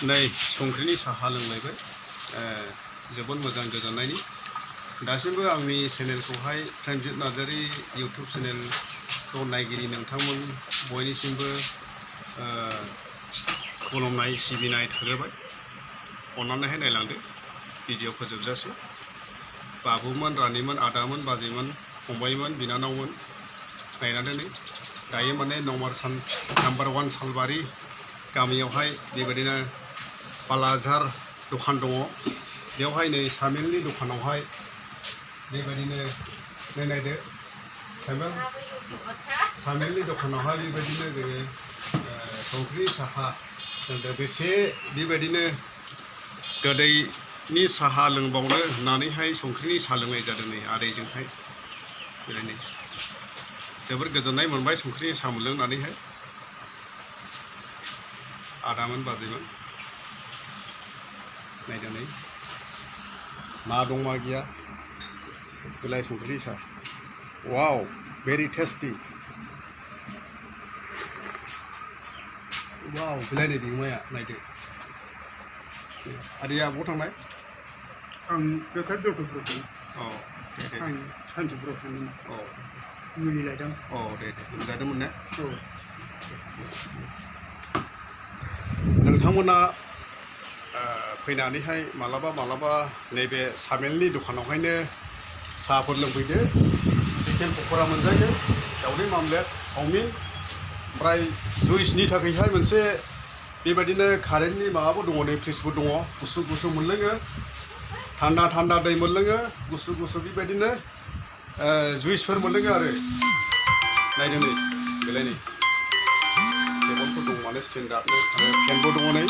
नै संख्रिनि साहा लोंलायबाय जोबोद मोजां गोजोननायनि दासिमबो आंनि चेनेलखौहाय प्रेमजित नार्जारी इउटुब चेनेलखौ नायगिरि नोंथांमोन बयनिसिमबो खुलुमनाय सिबिनाय थाग्रोबाय अननानैहाय नायलांदो भिडिअ फोजोबजासे बाबुमोन रानिमोन आदामोन बाजैमोन फंबायमोन बिनानावमोन नायनानै नै दायो माने नाम्बार 1 सालबारि गामियावहाय बेबायदिनो बालाझार दखान दङ बेवहाय नै सामिलनि दखानावहाय बेबायदिनो नायदो सामिलनि दखानावहाय बेबायदिनो जोङो संख्रि साहा लोंदो बेसे बेबायदिनो गोदैनि साहा लोंबावनो होननानैहाय संख्रिनि साहा लोंनाय जादों नै आदैजोंहाय बेरायनो जोबोर गोजोननाय मोनबाय संख्रिनि साहा मोनलोंनानैहाय आदामोन बाजैमोन नायदो नै मा दं मा गैया बेलाय संख्रि साहा वाव भेरि टेस्टि वाव बेलाय नै बिगुमाया नायदो आदैया बहा थांनाय आं बेखौ दखानफ्राव थाङो औ दे आं सानजुफुराव थांदोंमोन औ मुलि लायदों औ दे लोमजादोंमोन ने औ नोंथांमोना फैनानैहाय मालाबा नैबे सामेलनि दखानावहायनो साहाफोर लोंफैदो चिकेन पक'रा मोनजायो दावदै मामलेट चावमिन ओमफ्राय जुइसनि थाखायहाय मोनसे बेबायदिनो कारेन्टनि माबाबो दङ नै फ्रिजबो दङ गुसु गुसु मोनलोङो थान्दा दै मोनलोङो गुसु बेबायदिनो जुइसफोर मोनलोङो आरो नायदो नै बेलाय नै टेबलफोर दं माने स्टेन्डार्डनो आरो फेनबो दङ नै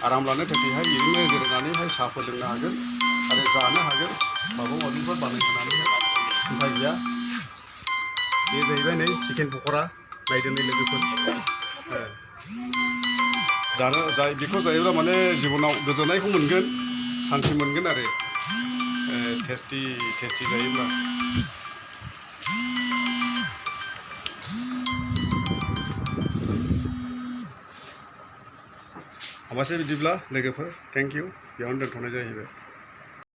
आराम लानो थाखायहाय बिदिनो जिरायनानैहाय साहाफोर लोंनो हागोन आरो जानो हागोन माबा माबिफोर बानायहोनानैहाय सिन्था गैया बे जाहैबाय नै चिकेन पक'रा नायदो नै लोगोफोर बेखौ जायोब्ला माने जिबनाव गोजोननायखौ मोनगोन शान्ति मोनगोन आरो टेस्टि जायोब्ला हाबासै बिदिब्ला लोगोफोर थेंक इउ बेयावनो दोनथ'नाय जाहैबाय।